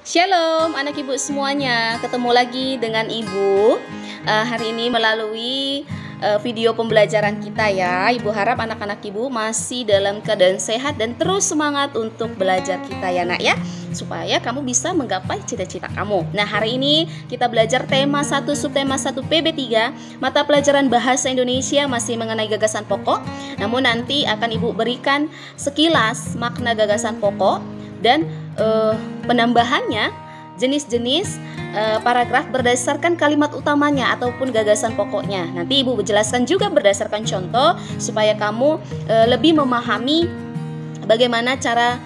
Shalom anak ibu semuanya, ketemu lagi dengan ibu hari ini melalui video pembelajaran kita ya. Ibu harap anak-anak ibu masih dalam keadaan sehat dan terus semangat untuk belajar kita ya nak ya, supaya kamu bisa menggapai cita-cita kamu. Nah, hari ini kita belajar tema 1 subtema 1 PB3, mata pelajaran bahasa Indonesia masih mengenai gagasan pokok. Namun nanti akan ibu berikan sekilas makna gagasan pokok dan penambahannya jenis-jenis paragraf berdasarkan kalimat utamanya ataupun gagasan pokoknya. Nanti ibu jelaskan juga berdasarkan contoh supaya kamu lebih memahami bagaimana cara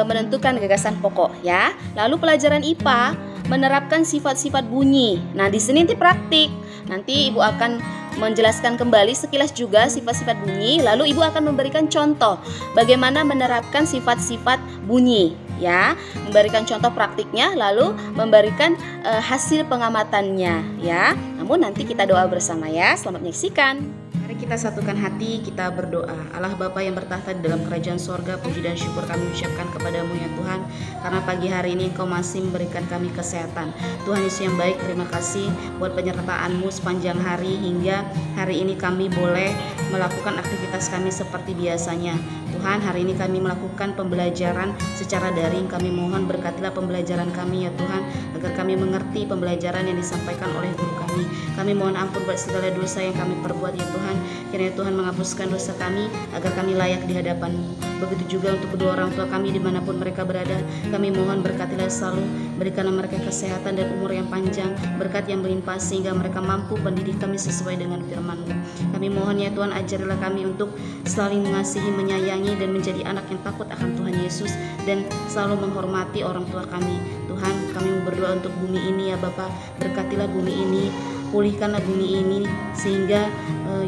menentukan gagasan pokok ya. Lalu pelajaran IPA menerapkan sifat-sifat bunyi. Nah, di sini nanti praktik. Nanti ibu akan menjelaskan kembali sekilas juga sifat-sifat bunyi. Lalu ibu akan memberikan contoh bagaimana menerapkan sifat-sifat bunyi ya, memberikan contoh praktiknya, lalu memberikan hasil pengamatannya ya. Namun nanti kita doa bersama ya. Selamat menyaksikan. Mari kita satukan hati, kita berdoa. Allah Bapa yang bertahta di dalam kerajaan sorga, puji dan syukur kami ucapkan kepadamu ya Tuhan, karena pagi hari ini Engkau masih memberikan kami kesehatan. Tuhan Yesus yang baik, terima kasih buat penyertaan-Mu sepanjang hari hingga hari ini kami boleh melakukan aktivitas kami seperti biasanya. Tuhan, hari ini kami melakukan pembelajaran secara daring. Kami mohon berkatilah pembelajaran kami ya Tuhan, agar kami mengerti pembelajaran yang disampaikan oleh guru kami. Kami mohon ampun buat segala dosa yang kami perbuat ya Tuhan. Kiranya Tuhan menghapuskan dosa kami agar kami layak di hadapan-Mu. Begitu juga untuk kedua orang tua kami dimanapun mereka berada. Kami mohon berkatilah selalu, berikanlah mereka kesehatan dan umur yang panjang, berkat yang melimpah sehingga mereka mampu mendidik kami sesuai dengan firman-Mu. Kami mohon ya Tuhan, ajarilah kami untuk selalu mengasihi, menyayangi dan menjadi anak yang takut akan Tuhan Yesus dan selalu menghormati orang tua kami. Tuhan, kami berdoa untuk bumi ini ya Bapa, berkatilah bumi ini, pulihkanlah bumi ini sehingga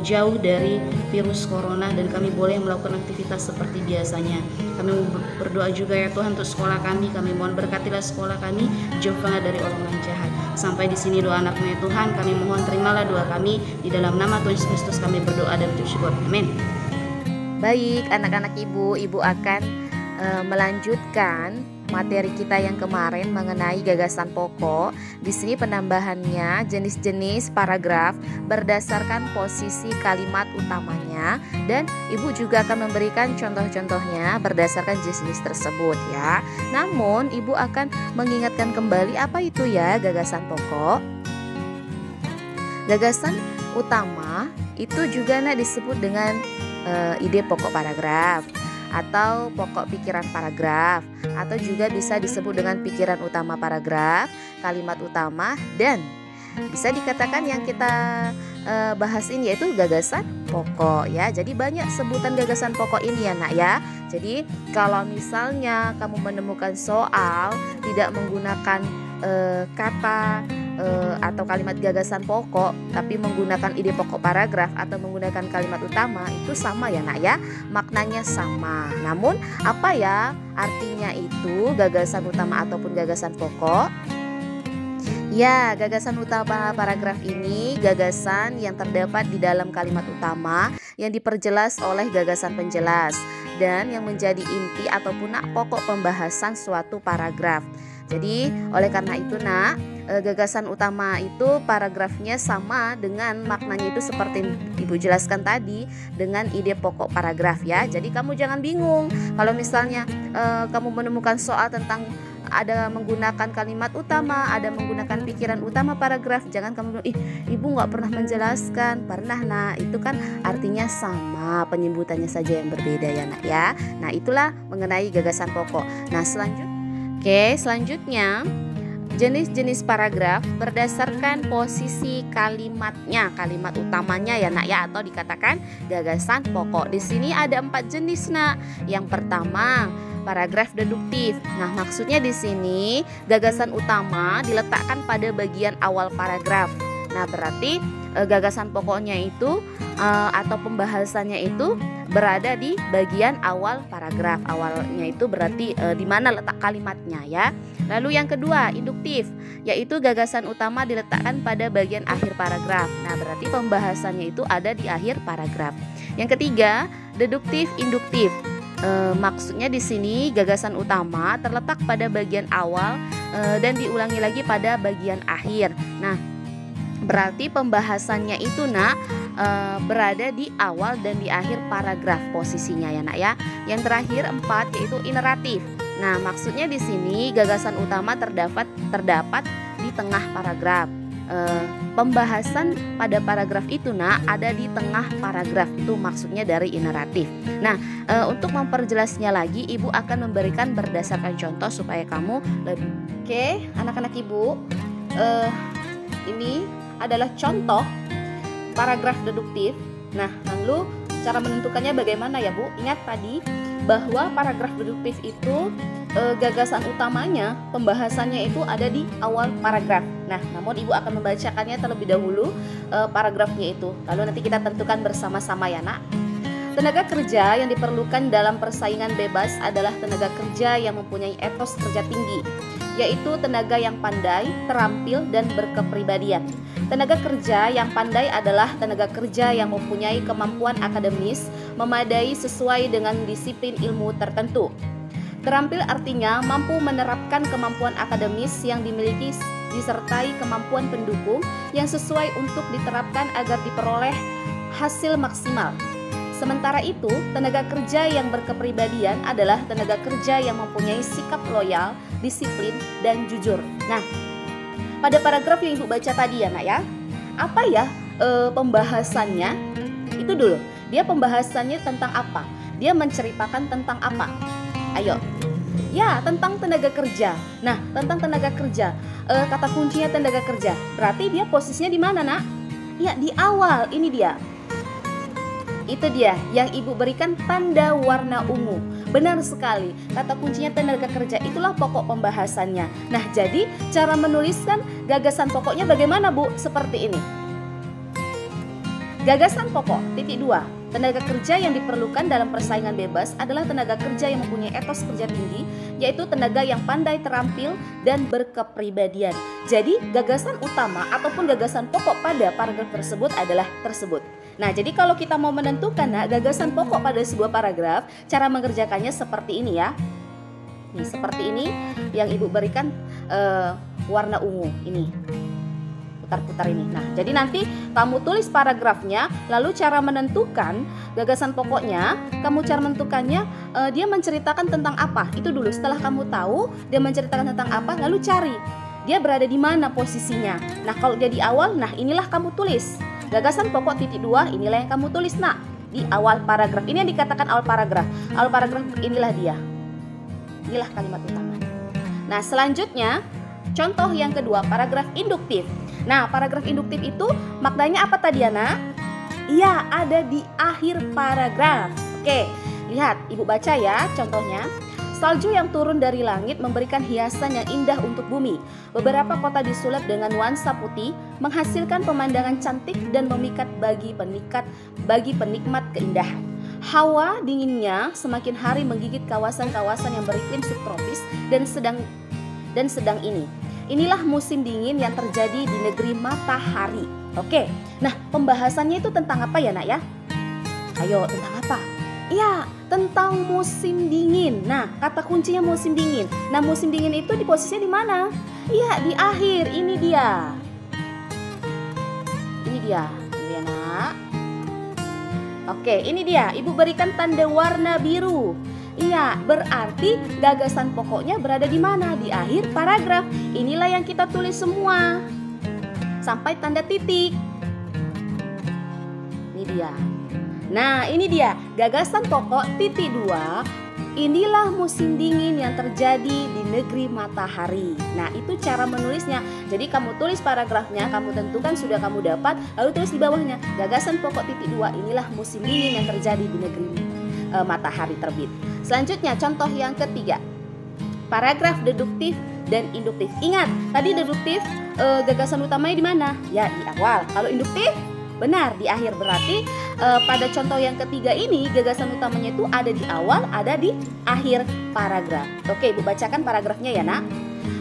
jauh dari virus corona dan kami boleh melakukan aktivitas seperti biasanya. Kami berdoa juga ya Tuhan untuk sekolah kami. Kami mohon berkatilah sekolah kami, jauhkanlah dari orang-orang jahat. Sampai di sini doa anakmu ya Tuhan, kami mohon terimalah doa kami. Di dalam nama Tuhan Yesus Kristus kami berdoa dan bersyukur. Amin. Baik anak-anak ibu akan melanjutkan materi kita yang kemarin mengenai gagasan pokok. Di sini penambahannya jenis-jenis paragraf berdasarkan posisi kalimat utamanya, dan ibu juga akan memberikan contoh-contohnya berdasarkan jenis-jenis tersebut ya. Namun ibu akan mengingatkan kembali apa itu ya gagasan pokok. Gagasan utama itu juga disebut dengan ide pokok paragraf atau pokok pikiran paragraf, atau juga bisa disebut dengan pikiran utama paragraf, kalimat utama, dan bisa dikatakan yang kita bahas ini yaitu gagasan pokok ya. Jadi banyak sebutan gagasan pokok ini ya nak ya. Jadi kalau misalnya kamu menemukan soal tidak menggunakan kata atau kalimat gagasan pokok tapi menggunakan ide pokok paragraf atau menggunakan kalimat utama, itu sama ya nak ya, maknanya sama. Namun apa ya artinya itu gagasan utama ataupun gagasan pokok? Ya, gagasan utama paragraf ini gagasan yang terdapat di dalam kalimat utama yang diperjelas oleh gagasan penjelas dan yang menjadi inti ataupun pokok pembahasan suatu paragraf. Jadi oleh karena itu nak, gagasan utama itu paragrafnya sama dengan maknanya itu seperti ibu jelaskan tadi dengan ide pokok paragraf ya. Jadi kamu jangan bingung kalau misalnya kamu menemukan soal tentang ada menggunakan kalimat utama, ada menggunakan pikiran utama paragraf, jangan kamu bilang, ibu nggak pernah menjelaskan. Pernah nak, itu kan artinya sama, penyebutannya saja yang berbeda ya nak ya. Nah itulah mengenai gagasan pokok. Nah selanjutnya jenis-jenis paragraf berdasarkan posisi kalimatnya, kalimat utamanya ya nak ya, atau dikatakan gagasan pokok. Di sini ada 4 jenis nak. Yang pertama paragraf deduktif. Nah maksudnya di sini gagasan utama diletakkan pada bagian awal paragraf. Nah berarti gagasan pokoknya itu atau pembahasannya itu berada di bagian awal paragraf. Awalnya itu berarti di mana letak kalimatnya ya. Lalu yang kedua induktif, yaitu gagasan utama diletakkan pada bagian akhir paragraf. Nah berarti pembahasannya itu ada di akhir paragraf. Yang ketiga deduktif induktif. Maksudnya di sini gagasan utama terletak pada bagian awal dan diulangi lagi pada bagian akhir. Nah, berarti pembahasannya itu nak berada di awal dan di akhir paragraf posisinya ya nak ya. Yang terakhir 4 yaitu ineratif. Nah, maksudnya di sini gagasan utama terdapat di tengah paragraf. Pembahasan pada paragraf itu nak ada di tengah paragraf, itu maksudnya dari ineratif. Nah, untuk memperjelasnya lagi ibu akan memberikan berdasarkan contoh supaya kamu lebih. Oke, anak-anak ibu, ini adalah contoh paragraf deduktif. Nah, lalu cara menentukannya bagaimana ya Bu? Ingat tadi bahwa paragraf deduktif itu gagasan utamanya, pembahasannya itu ada di awal paragraf. Nah, namun ibu akan membacakannya terlebih dahulu paragrafnya itu. Lalu nanti kita tentukan bersama-sama ya nak. Tenaga kerja yang diperlukan dalam persaingan bebas adalah tenaga kerja yang mempunyai etos kerja tinggi, yaitu tenaga yang pandai, terampil, dan berkepribadian. Tenaga kerja yang pandai adalah tenaga kerja yang mempunyai kemampuan akademis memadai sesuai dengan disiplin ilmu tertentu. Terampil artinya mampu menerapkan kemampuan akademis yang dimiliki disertai kemampuan pendukung yang sesuai untuk diterapkan agar diperoleh hasil maksimal. Sementara itu, tenaga kerja yang berkepribadian adalah tenaga kerja yang mempunyai sikap loyal, disiplin, dan jujur. Nah, pada paragraf yang ibu baca tadi ya nak ya, apa ya pembahasannya? Itu dulu, dia pembahasannya tentang apa? Dia menceritakan tentang apa? Ayo. Ya, tentang tenaga kerja. Nah, tentang tenaga kerja, kata kuncinya tenaga kerja. Berarti dia posisinya di mana nak? Ya, di awal. Ini dia. Itu dia yang ibu berikan tanda warna ungu. Benar sekali, kata kuncinya tenaga kerja, itulah pokok pembahasannya. Nah, jadi cara menuliskan gagasan pokoknya bagaimana Bu? Seperti ini. Gagasan pokok, titik 2. Tenaga kerja yang diperlukan dalam persaingan bebas adalah tenaga kerja yang mempunyai etos kerja tinggi, yaitu tenaga yang pandai, terampil, dan berkepribadian. Jadi, gagasan utama ataupun gagasan pokok pada paragraf tersebut adalah tersebut. Nah, jadi kalau kita mau menentukan gagasan pokok pada sebuah paragraf, cara mengerjakannya seperti ini ya. Nih, seperti ini yang ibu berikan warna ungu ini. Putar-putar ini. Nah, jadi nanti kamu tulis paragrafnya, lalu cara menentukan gagasan pokoknya, kamu cara menentukannya dia menceritakan tentang apa. Itu dulu. Setelah kamu tahu dia menceritakan tentang apa, lalu cari dia berada di mana posisinya. Nah, kalau dia di awal, nah inilah kamu tulis. Gagasan pokok titik 2, inilah yang kamu tulis nak di awal paragraf. Ini yang dikatakan awal paragraf. Awal paragraf inilah dia. Inilah kalimat utama. Nah, selanjutnya contoh yang kedua, paragraf induktif. Nah, paragraf induktif itu maknanya apa tadi Ana? Iya, ada di akhir paragraf. Oke, lihat, ibu baca ya contohnya. Salju yang turun dari langit memberikan hiasan yang indah untuk bumi. Beberapa kota disulap dengan nuansa putih, menghasilkan pemandangan cantik dan memikat bagi penikmat keindahan. Hawa dinginnya semakin hari menggigit kawasan-kawasan yang beriklim subtropis dan sedang ini. Inilah musim dingin yang terjadi di negeri matahari. Oke, nah pembahasannya itu tentang apa ya nak ya? Ayo, tentang apa? Iya, tentang musim dingin. Nah, kata kuncinya musim dingin. Nah, musim dingin itu di posisinya di mana? Iya, di akhir. Ini dia. Ini dia nak. Oke, ini dia. Ibu berikan tanda warna biru. Iya, berarti gagasan pokoknya berada di mana? Di akhir paragraf. Inilah yang kita tulis semua. Sampai tanda titik. Ini dia. Nah, ini dia. Gagasan pokok titik 2. Inilah musim dingin yang terjadi di negeri matahari. Nah, itu cara menulisnya. Jadi kamu tulis paragrafnya, kamu tentukan sudah kamu dapat, lalu tulis di bawahnya. Gagasan pokok titik 2. Inilah musim dingin yang terjadi di negeri matahari terbit. Selanjutnya contoh yang ketiga, paragraf deduktif dan induktif. Ingat, tadi deduktif gagasan utamanya di mana? Ya, di awal. Kalau induktif, benar di akhir. Berarti pada contoh yang ketiga ini gagasan utamanya itu ada di awal, ada di akhir paragraf. Oke, ibu bacakan paragrafnya ya nak.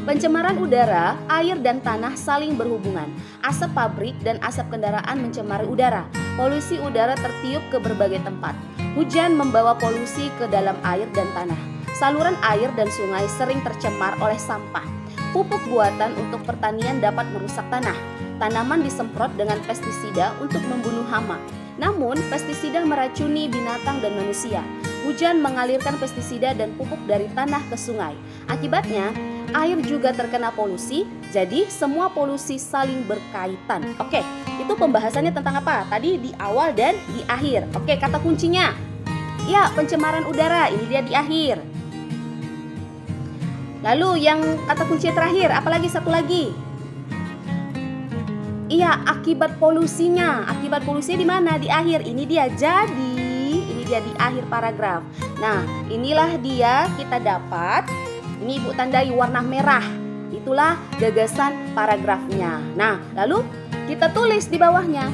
Pencemaran udara, air dan tanah saling berhubungan. Asap pabrik dan asap kendaraan mencemari udara. Polusi udara tertiup ke berbagai tempat. Hujan membawa polusi ke dalam air dan tanah. Saluran air dan sungai sering tercemar oleh sampah. Pupuk buatan untuk pertanian dapat merusak tanah. Tanaman disemprot dengan pestisida untuk membunuh hama. Namun, pestisida meracuni binatang dan manusia. Hujan mengalirkan pestisida dan pupuk dari tanah ke sungai. Akibatnya, air juga terkena polusi, jadi semua polusi saling berkaitan. Oke, itu pembahasannya tentang apa? Tadi di awal dan di akhir. Oke, kata kuncinya. Ya, pencemaran udara, ini dia di akhir. Lalu yang kata kunci terakhir, apalagi satu lagi? Iya, akibat polusinya. Akibat polusinya di mana? Di akhir. Ini dia. Jadi, ini dia di akhir paragraf. Nah, inilah dia kita dapat. Ini Ibu tandai warna merah. Itulah gagasan paragrafnya. Nah, lalu kita tulis di bawahnya.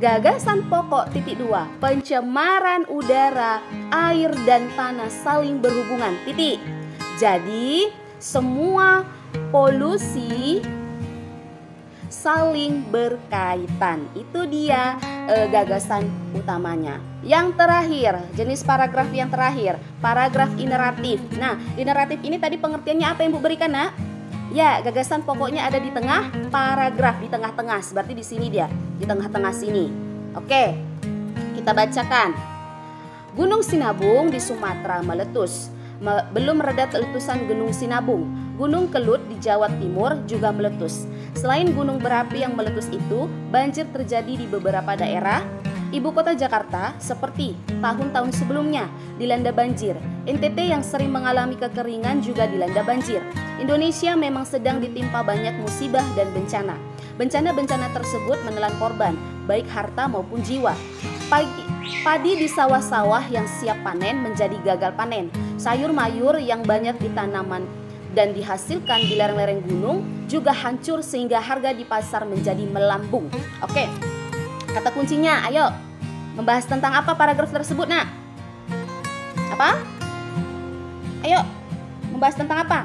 Gagasan pokok titik 2. Pencemaran udara, air dan tanah saling berhubungan. Titik. Jadi, semua polusi saling berkaitan. Itu dia gagasan utamanya. Yang terakhir, jenis paragraf yang terakhir, paragraf ineratif. Nah, ineratif ini tadi pengertiannya apa yang Bu berikan, Nak? Ya, gagasan pokoknya ada di tengah paragraf, di tengah-tengah. Seperti di sini dia, di tengah-tengah sini. Oke, kita bacakan. Gunung Sinabung di Sumatera meletus. Belum reda letusan Gunung Sinabung. Gunung Kelut di Jawa Timur juga meletus. Selain gunung berapi yang meletus itu, banjir terjadi di beberapa daerah. Ibu kota Jakarta seperti tahun-tahun sebelumnya dilanda banjir. NTT yang sering mengalami kekeringan juga dilanda banjir. Indonesia memang sedang ditimpa banyak musibah dan bencana. Bencana-bencana tersebut menelan korban, baik harta maupun jiwa. Padi di sawah-sawah yang siap panen menjadi gagal panen. Sayur mayur yang banyak ditanaman dan dihasilkan di lereng-lereng gunung juga hancur sehingga harga di pasar menjadi melambung. Oke, kata kuncinya, ayo membahas tentang apa paragraf tersebut, Nak? Apa? Ayo, membahas tentang apa?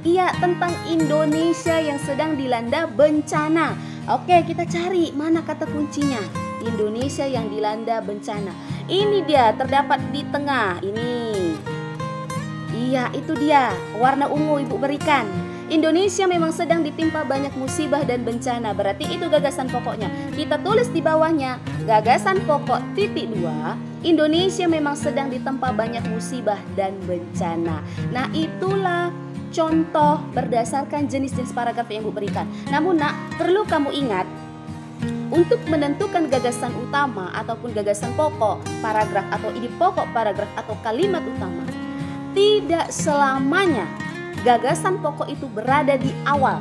Iya, tentang Indonesia yang sedang dilanda bencana. Oke, kita cari mana kata kuncinya. Indonesia yang dilanda bencana. Ini dia, terdapat di tengah. Ini. Iya, itu dia. Warna ungu Ibu berikan. Indonesia memang sedang ditimpa banyak musibah dan bencana. Berarti itu gagasan pokoknya. Kita tulis di bawahnya. Gagasan pokok titik 2. Indonesia memang sedang ditempa banyak musibah dan bencana. Nah, itulah contoh berdasarkan jenis-jenis paragraf yang Ibu berikan. Namun, Nak, perlu kamu ingat, untuk menentukan gagasan utama ataupun gagasan pokok paragraf atau ide pokok paragraf atau kalimat utama, tidak selamanya gagasan pokok itu berada di awal.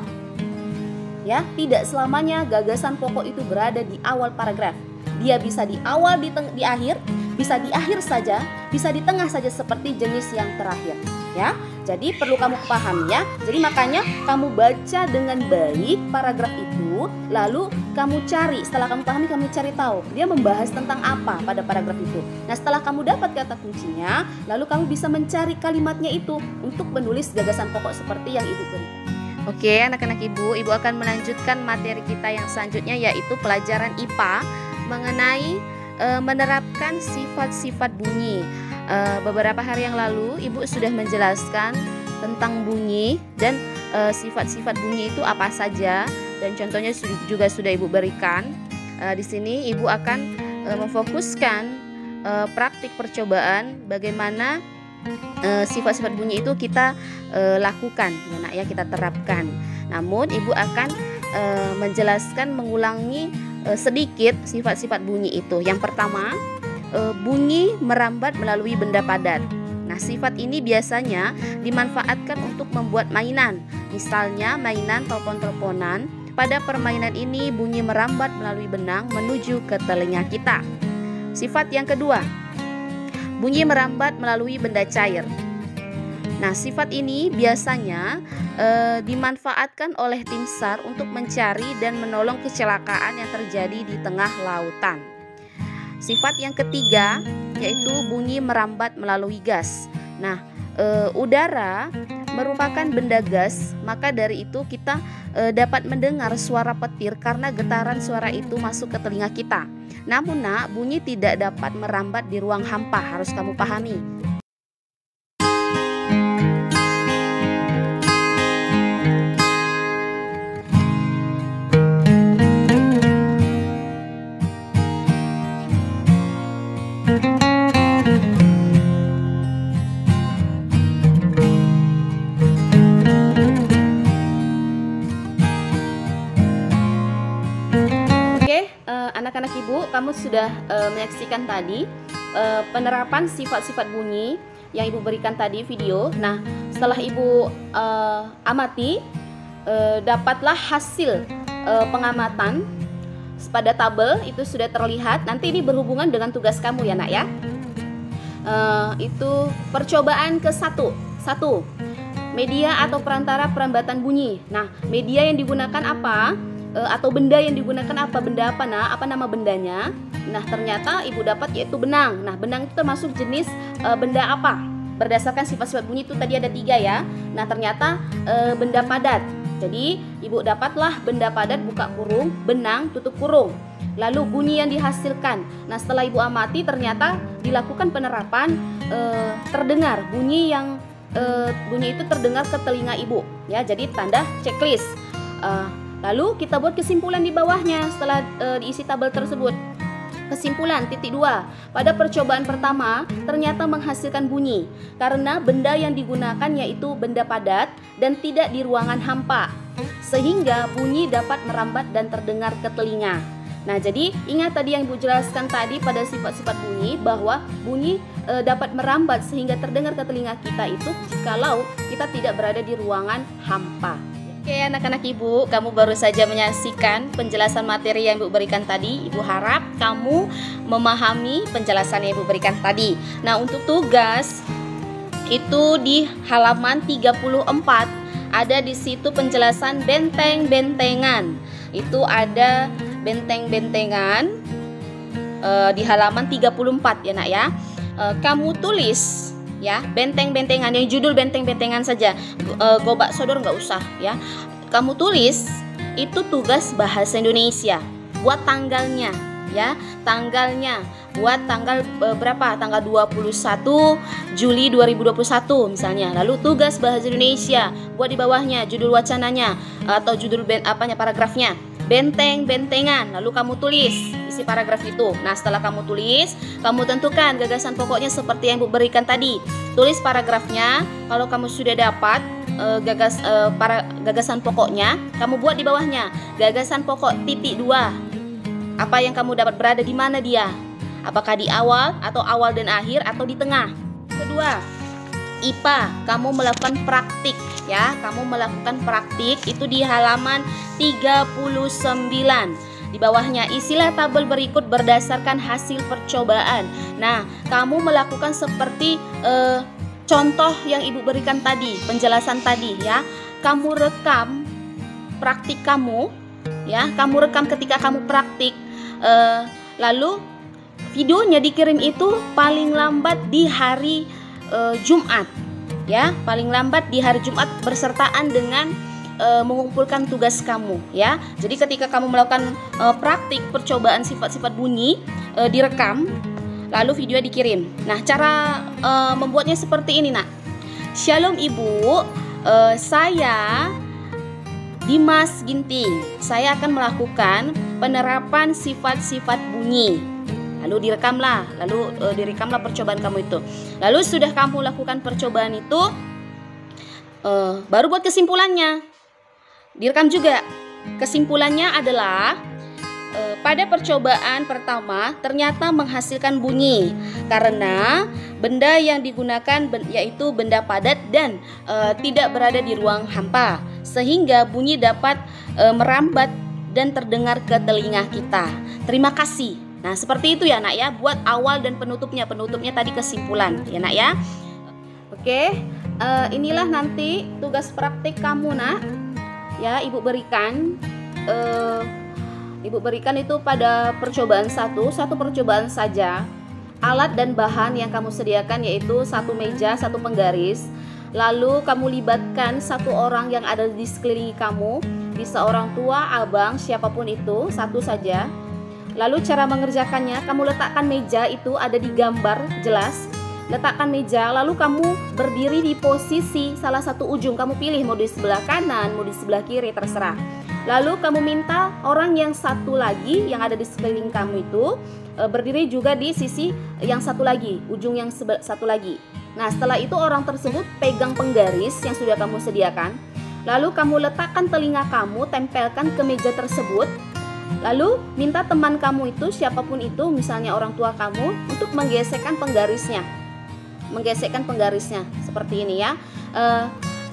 Ya, tidak selamanya gagasan pokok itu berada di awal paragraf. Dia bisa di awal, di akhir, bisa di akhir saja, bisa di tengah saja seperti jenis yang terakhir. Ya, jadi perlu kamu pahami ya. Jadi makanya kamu baca dengan baik paragraf itu, lalu kamu cari, setelah kamu pahami kamu cari tahu dia membahas tentang apa pada paragraf itu. Nah, setelah kamu dapat kata kuncinya, lalu kamu bisa mencari kalimatnya itu untuk menulis gagasan pokok seperti yang Ibu berikan. Oke, anak-anak Ibu akan melanjutkan materi kita yang selanjutnya, yaitu pelajaran IPA mengenai menerapkan sifat-sifat bunyi. Beberapa hari yang lalu Ibu sudah menjelaskan tentang bunyi dan sifat-sifat bunyi itu apa saja, dan contohnya juga sudah Ibu berikan. Di sini Ibu akan memfokuskan praktik percobaan bagaimana sifat-sifat bunyi itu kita lakukan, ya, kita terapkan. Namun Ibu akan menjelaskan, mengulangi sedikit sifat-sifat bunyi itu. Yang pertama, bunyi merambat melalui benda padat. Nah, sifat ini biasanya dimanfaatkan untuk membuat mainan. Misalnya mainan telepon-teleponan. Pada permainan ini bunyi merambat melalui benang menuju ke telinga kita. Sifat yang kedua, bunyi merambat melalui benda cair. Nah, sifat ini biasanya dimanfaatkan oleh tim SAR untuk mencari dan menolong kecelakaan yang terjadi di tengah lautan. Sifat yang ketiga yaitu bunyi merambat melalui gas. Nah, udara merupakan benda gas, maka dari itu kita dapat mendengar suara petir karena getaran suara itu masuk ke telinga kita. Namun nak, bunyi tidak dapat merambat di ruang hampa, harus kamu pahami. Anak-anak ibu, kamu sudah menyaksikan tadi penerapan sifat-sifat bunyi yang ibu berikan tadi video. Nah, setelah ibu amati, dapatlah hasil pengamatan pada tabel itu sudah terlihat. Nanti ini berhubungan dengan tugas kamu ya nak ya. Itu percobaan ke-1. Media atau perantara perambatan bunyi. Nah, media yang digunakan apa? Atau benda yang digunakan apa? Benda apa nak? Apa nama bendanya? Nah, ternyata ibu dapat yaitu benang. Nah, benang itu termasuk jenis benda apa? Berdasarkan sifat-sifat bunyi itu tadi ada 3 ya. Nah, ternyata benda padat. Jadi ibu dapatlah benda padat buka kurung, benang tutup kurung. Lalu bunyi yang dihasilkan. Nah, setelah ibu amati ternyata dilakukan penerapan, terdengar bunyi yang bunyi itu terdengar ke telinga ibu ya. Jadi tanda checklist. Lalu kita buat kesimpulan di bawahnya setelah diisi tabel tersebut. Kesimpulan titik 2. Pada percobaan pertama ternyata menghasilkan bunyi karena benda yang digunakan yaitu benda padat dan tidak di ruangan hampa, sehingga bunyi dapat merambat dan terdengar ke telinga. Nah, jadi ingat tadi yang ibu jelaskan tadi pada sifat-sifat bunyi, bahwa bunyi dapat merambat sehingga terdengar ke telinga kita itu jikalau kita tidak berada di ruangan hampa. Oke anak-anak ibu, kamu baru saja menyaksikan penjelasan materi yang ibu berikan tadi. Ibu harap kamu memahami penjelasan yang ibu berikan tadi. Nah, untuk tugas itu di halaman 34 ada di situ penjelasan benteng-bentengan. Itu ada benteng-bentengan di halaman 34 ya nak ya. Kamu tulis ya benteng-bentengan, yang judul benteng-bentengan saja, gobak sodor nggak usah ya. Kamu tulis itu tugas bahasa Indonesia, buat tanggalnya ya, tanggalnya buat tanggal berapa, tanggal 21 Juli 2021 misalnya. Lalu tugas bahasa Indonesia buat di bawahnya judul wacananya atau judul paragrafnya, benteng-bentengan. Lalu kamu tulis isi paragraf itu. Nah, setelah kamu tulis, kamu tentukan gagasan pokoknya seperti yang ibu berikan tadi. Tulis paragrafnya. Kalau kamu sudah dapat gagasan pokoknya, kamu buat di bawahnya gagasan pokok titik 2. Apa yang kamu dapat berada di mana dia? Apakah di awal atau awal dan akhir atau di tengah? Kedua, IPA, kamu melakukan praktik ya. Kamu melakukan praktik itu di halaman 39. Di bawahnya isilah tabel berikut berdasarkan hasil percobaan. Nah, kamu melakukan seperti contoh yang ibu berikan tadi, penjelasan tadi ya. Kamu rekam praktik kamu ya. Kamu rekam ketika kamu praktik. Lalu videonya dikirim itu paling lambat di hari Jumat ya. Paling lambat di hari Jumat bersertaan dengan mengumpulkan tugas kamu ya. Jadi ketika kamu melakukan praktik percobaan sifat-sifat bunyi, direkam, lalu video dikirim. Nah, cara membuatnya seperti ini nak. Shalom ibu, saya Dimas Ginting. Saya akan melakukan penerapan sifat-sifat bunyi. Lalu direkamlah percobaan kamu itu. Lalu sudah kamu lakukan percobaan itu, baru buat kesimpulannya. Direkam juga. Kesimpulannya adalah pada percobaan pertama ternyata menghasilkan bunyi karena benda yang digunakan yaitu benda padat dan tidak berada di ruang hampa, sehingga bunyi dapat merambat dan terdengar ke telinga kita. Terima kasih. Nah, seperti itu ya nak ya, buat awal dan penutupnya. Penutupnya tadi kesimpulan ya nak ya. Oke, inilah nanti tugas praktik kamu nak ya. Ibu berikan itu pada percobaan satu percobaan saja. Alat dan bahan yang kamu sediakan yaitu 1 meja, 1 penggaris, Lalu kamu libatkan satu orang yang ada di sekeliling kamu, bisa orang tua, abang, siapapun itu, satu saja. Lalu cara mengerjakannya, kamu letakkan meja itu ada di gambar jelas. Letakkan meja, lalu kamu berdiri di posisi salah satu ujung. Kamu pilih mau di sebelah kanan, mau di sebelah kiri, terserah. Lalu kamu minta orang yang satu lagi yang ada di sekeliling kamu itu berdiri juga di sisi yang satu lagi, ujung yang satu lagi. Nah, setelah itu orang tersebut pegang penggaris yang sudah kamu sediakan. Lalu kamu letakkan telinga kamu, tempelkan ke meja tersebut. Lalu minta teman kamu itu, siapapun itu, misalnya orang tua kamu, untuk menggesekkan penggarisnya. Menggesekkan penggarisnya seperti ini ya.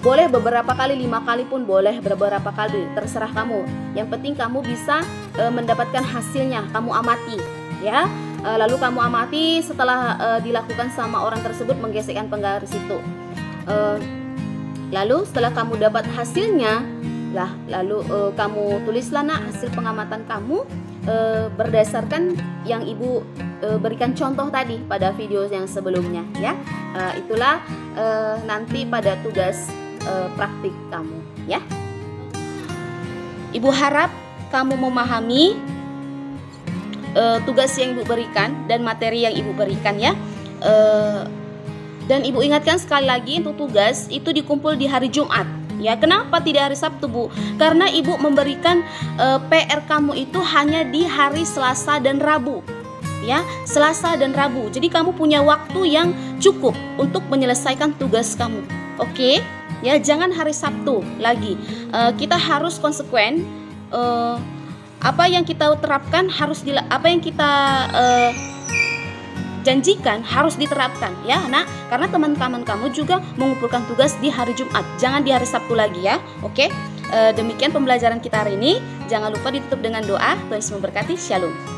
Boleh beberapa kali, 5 kali pun boleh, beberapa kali, terserah kamu. Yang penting kamu bisa mendapatkan hasilnya, kamu amati ya. Lalu kamu amati setelah dilakukan sama orang tersebut menggesekkan penggaris itu. Lalu setelah kamu dapat hasilnya, lalu kamu tulislah nak hasil pengamatan kamu berdasarkan yang ibu berikan contoh tadi pada video yang sebelumnya ya. Itulah nanti pada tugas praktik kamu ya. Ibu harap kamu memahami tugas yang ibu berikan dan materi yang ibu berikan ya. Dan ibu ingatkan sekali lagi, untuk tugas itu dikumpul di hari Jumat ya. Kenapa tidak hari Sabtu, Bu? Karena ibu memberikan PR kamu itu hanya di hari Selasa dan Rabu ya, Selasa dan Rabu. Jadi kamu punya waktu yang cukup untuk menyelesaikan tugas kamu. Oke? Ya, jangan hari Sabtu lagi. Kita harus konsekuen. Apa yang kita terapkan harus apa yang kita janjikan harus diterapkan ya, Nak. Karena teman-teman kamu juga mengumpulkan tugas di hari Jumat, jangan di hari Sabtu lagi ya. Oke? Demikian pembelajaran kita hari ini. Jangan lupa ditutup dengan doa. Tuhan Yesus memberkati. Shalom.